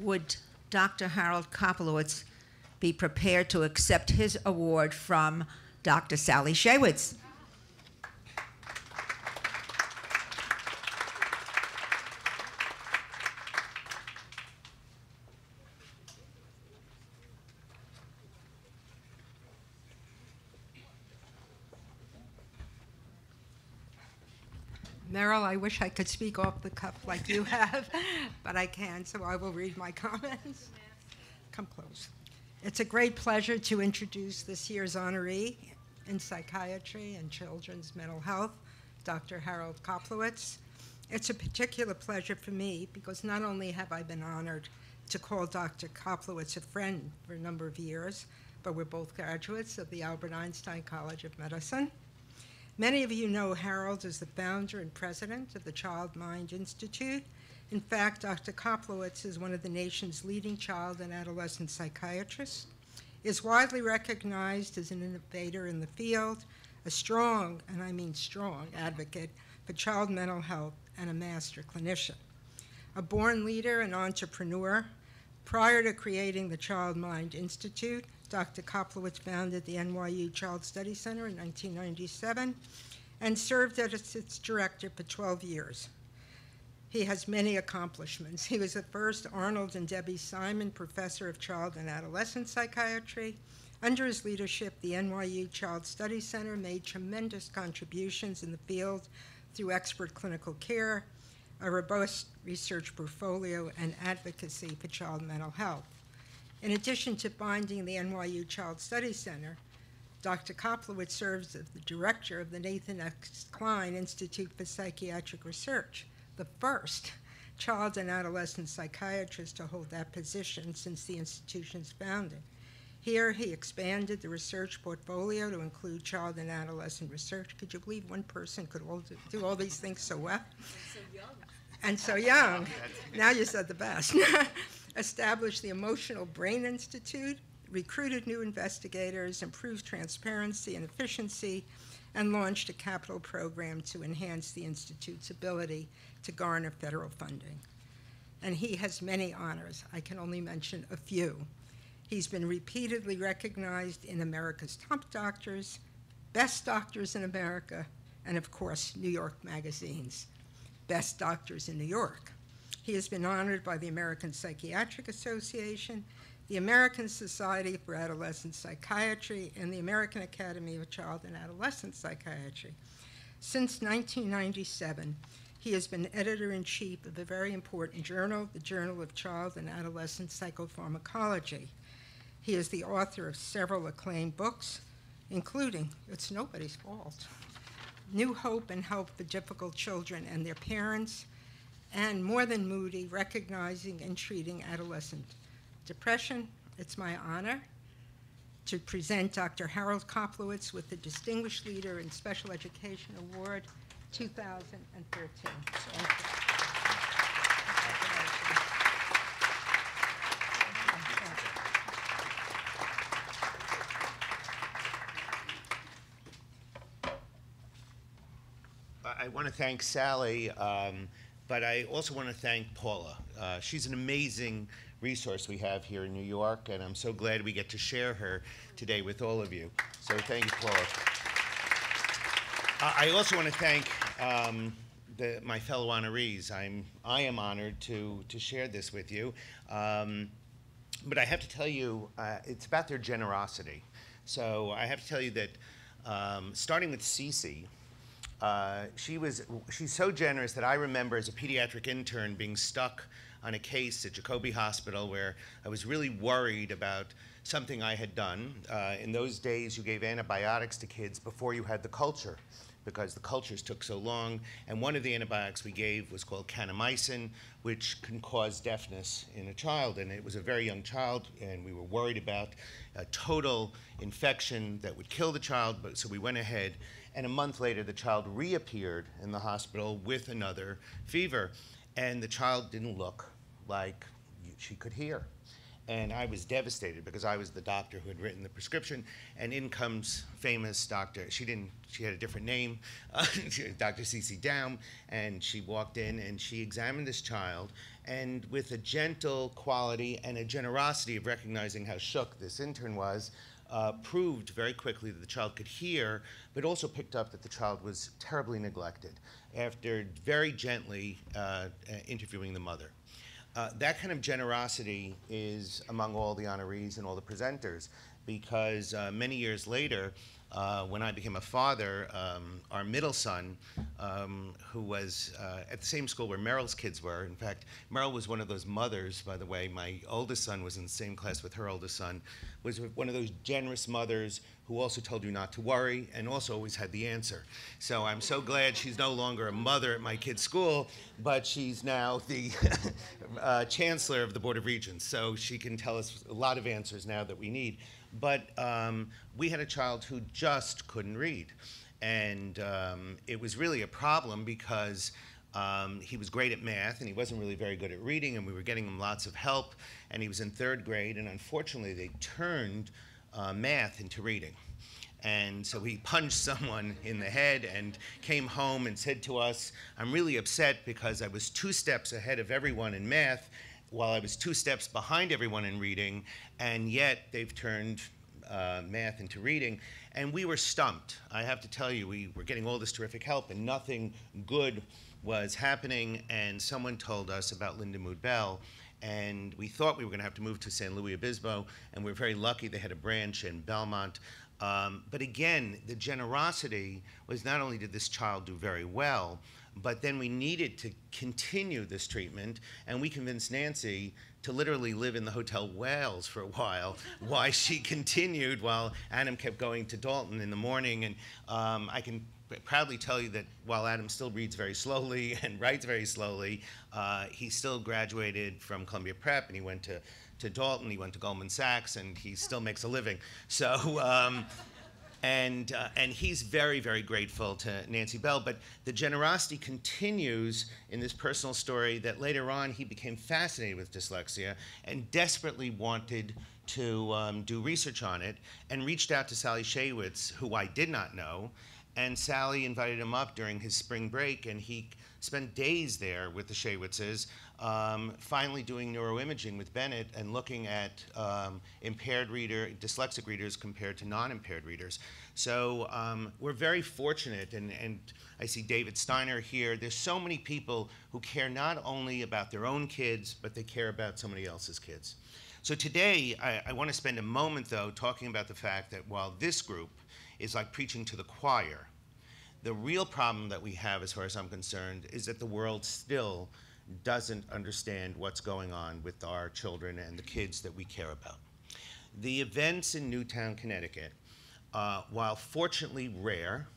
Would Dr. Harold Koplewicz be prepared to accept his award from Dr. Sally Shaywitz? Meryl, I wish I could speak off the cuff like you have, but I can't, so I will read my comments. Come close. It's a great pleasure to introduce this year's honoree in psychiatry and children's mental health, Dr. Harold Koplewicz. It's a particular pleasure for me because not only have I been honored to call Dr. Koplewicz a friend for a number of years, but we're both graduates of the Albert Einstein College of Medicine. Many of you know Harold as the founder and president of the Child Mind Institute. In fact, Dr. Koplewicz is one of the nation's leading child and adolescent psychiatrists, is widely recognized as an innovator in the field, a strong, and I mean strong, advocate for child mental health, and a master clinician. A born leader and entrepreneur, prior to creating the Child Mind Institute, Dr. Koplewicz founded the NYU Child Study Center in 1997 and served as its director for 12 years. He has many accomplishments. He was the first Arnold and Debbie Simon Professor of Child and Adolescent Psychiatry. Under his leadership, the NYU Child Study Center made tremendous contributions in the field through expert clinical care, a robust research portfolio, and advocacy for child mental health. In addition to founding the NYU Child Study Center, Dr. Koplewicz serves as the director of the Nathan X. Klein Institute for Psychiatric Research, the first child and adolescent psychiatrist to hold that position since the institution's founding. Here, he expanded the research portfolio to include child and adolescent research. Could you believe one person could do all these things so well? And so young. Now you said the best. Established the Emotional Brain Institute, recruited new investigators, improved transparency and efficiency, and launched a capital program to enhance the Institute's ability to garner federal funding. And he has many honors. I can only mention a few. He's been repeatedly recognized in America's Top Doctors, Best Doctors in America, and of course, New York Magazine's Best Doctors in New York. He has been honored by the American Psychiatric Association, the American Society for Adolescent Psychiatry, and the American Academy of Child and Adolescent Psychiatry. Since 1997, he has been editor-in-chief of a very important journal, the Journal of Child and Adolescent Psychopharmacology. He is the author of several acclaimed books, including It's Nobody's Fault, New Hope and Help for Difficult Children and Their Parents, and More Than Moody, Recognizing and Treating Adolescent Depression. It's my honor to present Dr. Harold Koplewicz with the Distinguished Leader in Special Education Award 2013. Thank you. I want to thank Sally, but I also want to thank Paula. She's an amazing resource we have here in New York, and I'm so glad we get to share her today with all of you. So thank you, Paula. I also want to thank my fellow honorees. I am honored to share this with you. But I have to tell you, it's about their generosity. So I have to tell you that starting with Cece, she's so generous that I remember as a pediatric intern being stuck on a case at Jacobi Hospital where I was really worried about something I had done. In those days, you gave antibiotics to kids before you had the culture, because the cultures took so long. And one of the antibiotics we gave was called kanamycin, which can cause deafness in a child. And it was a very young child, and we were worried about a total infection that would kill the child, so we went ahead. And a month later, the child reappeared in the hospital with another fever. And the child didn't look like she could hear. And I was devastated because I was the doctor who had written the prescription, and in comes famous doctor. She had a different name, Dr. C.C. Down, and she walked in and she examined this child, and with a gentle quality and a generosity of recognizing how shook this intern was, proved very quickly that the child could hear, but also picked up that the child was terribly neglected after very gently interviewing the mother. That kind of generosity is among all the honorees and all the presenters, because many years later, when I became a father, our middle son, who was at the same school where Meryl's kids were. In fact, Meryl was one of those mothers, by the way. My oldest son was in the same class with her oldest son, was one of those generous mothers who also told you not to worry and also always had the answer. So I'm so glad she's no longer a mother at my kid's school, but she's now the chancellor of the Board of Regents. So she can tell us a lot of answers now that we need. But we had a child who just couldn't read. And it was really a problem because he was great at math and he wasn't really very good at reading, and we were getting him lots of help, and he was in 3rd grade, and unfortunately they turned math into reading. And so he punched someone in the head and came home and said to us, "I'm really upset because I was 2 steps ahead of everyone in math while I was 2 steps behind everyone in reading, and yet they've turned math into reading." And we were stumped. I have to tell you, we were getting all this terrific help and nothing good was happening, and someone told us about Linda Mood Bell, and we thought we were going to have to move to San Luis Obispo, and we were very lucky they had a branch in Belmont. But again, the generosity was not only did this child do very well, but then we needed to continue this treatment, and we convinced Nancy to literally live in the Hotel Wales for a while she continued while Adam kept going to Dalton in the morning. And I can proudly tell you that while Adam still reads very slowly and writes very slowly, he still graduated from Columbia Prep, and he went to Dalton, he went to Goldman Sachs, and he still makes a living. So, and he's very, very grateful to Nancy Bell. But the generosity continues in this personal story that later on he became fascinated with dyslexia and desperately wanted to do research on it, and reached out to Sally Shaywitz, who I did not know. And Sally invited him up during his spring break, and he spent days there with the Shaywitzes, finally doing neuroimaging with Bennett and looking at dyslexic readers compared to non-impaired readers. So we're very fortunate, and I see David Steiner here. There's so many people who care not only about their own kids, but they care about somebody else's kids. So today, I want to spend a moment, though, talking about the fact that while this group is like preaching to the choir, the real problem that we have, as far as I'm concerned, is that the world still doesn't understand what's going on with our children and the kids that we care about. The events in Newtown, Connecticut, while fortunately rare,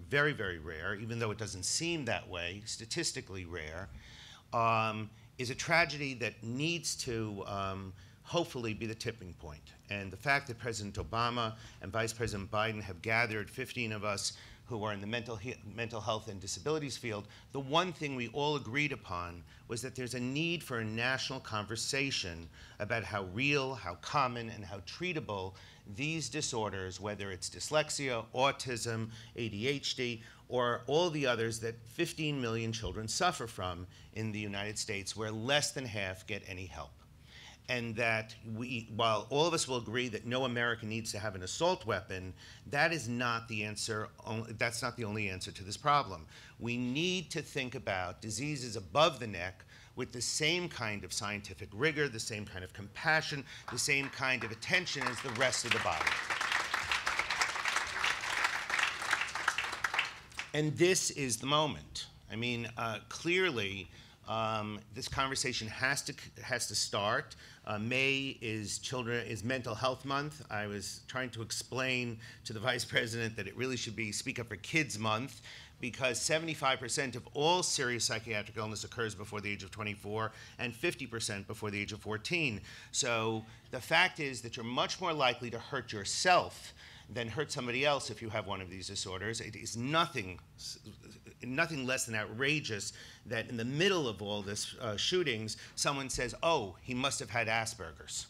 very, very rare, even though it doesn't seem that way, statistically rare, is a tragedy that needs to hopefully be the tipping point. And the fact that President Obama and Vice President Biden have gathered 15 of us who are in the mental health and disabilities field, the one thing we all agreed upon was that there's a need for a national conversation about how real, how common, and how treatable these disorders, whether it's dyslexia, autism, ADHD, or all the others that 15 million children suffer from in the United States, where less than half get any help. And that while all of us will agree that no American needs to have an assault weapon, that is not the answer. That's not the only answer to this problem. We need to think about diseases above the neck with the same kind of scientific rigor, the same kind of compassion, the same kind of attention as the rest of the body. And this is the moment. I mean, clearly, this conversation has to start. May is Mental Health Month. I was trying to explain to the Vice President that it really should be Speak Up for Kids Month, because 75% of all serious psychiatric illness occurs before the age of 24 and 50% before the age of 14. So the fact is that you're much more likely to hurt yourself than hurt somebody else if you have one of these disorders. It is nothing less than outrageous that in the middle of all this shootings, someone says, "Oh, he must have had Asperger's."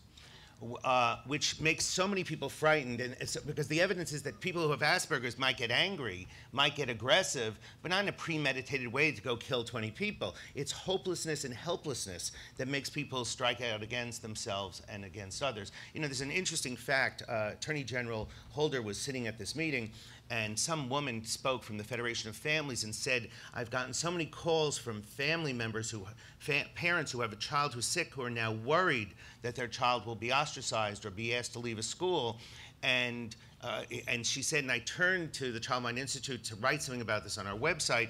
which makes so many people frightened. And it's because the evidence is that people who have Asperger's might get angry, might get aggressive, but not in a premeditated way to go kill 20 people. It's hopelessness and helplessness that makes people strike out against themselves and against others. You know, there's an interesting fact. Attorney General Holder was sitting at this meeting, and some woman spoke from the Federation of Families and said, I've gotten so many calls from family members, parents who have a child who's sick, who are now worried that their child will be ostracized or be asked to leave a school. And she said, and I turned to the Child Mind Institute to write something about this on our website,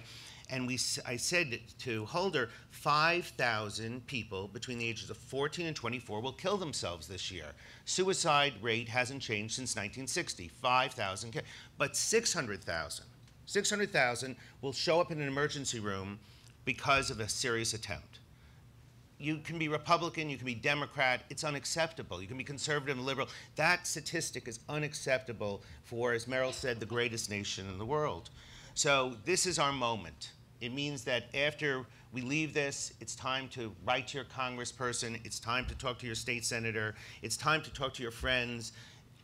and I said to Holder, 5,000 people between the ages of 14 and 24 will kill themselves this year. Suicide rate hasn't changed since 1960, 5,000, but 600,000 will show up in an emergency room because of a serious attempt. You can be Republican, you can be Democrat, it's unacceptable. You can be conservative and liberal. That statistic is unacceptable for, as Meryl said, the greatest nation in the world. So this is our moment. It means that after we leave this, it's time to write to your congressperson, it's time to talk to your state senator, it's time to talk to your friends.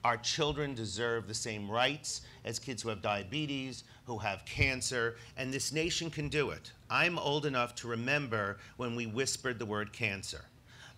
Our children deserve the same rights as kids who have diabetes, who have cancer, and this nation can do it. I'm old enough to remember when we whispered the word cancer.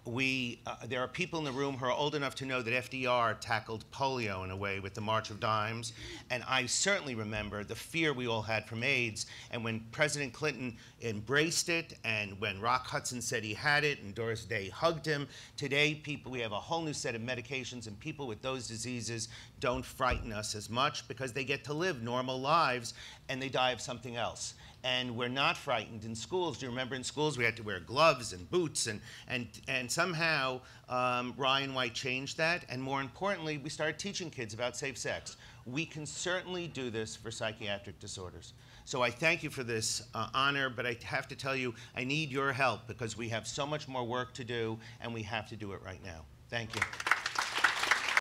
There are people in the room who are old enough to know that FDR tackled polio in a way with the March of Dimes, and I certainly remember the fear we all had from AIDS, and when President Clinton embraced it, and when Rock Hudson said he had it, and Doris Day hugged him. Today, we have a whole new set of medications, and people with those diseases don't frighten us as much because they get to live normal lives, and they die of something else. And we're not frightened in schools. Do you remember in schools we had to wear gloves and boots, and somehow Ryan White changed that, and more importantly, we started teaching kids about safe sex. We can certainly do this for psychiatric disorders. So I thank you for this honor, but I have to tell you, I need your help because we have so much more work to do, and we have to do it right now. Thank you.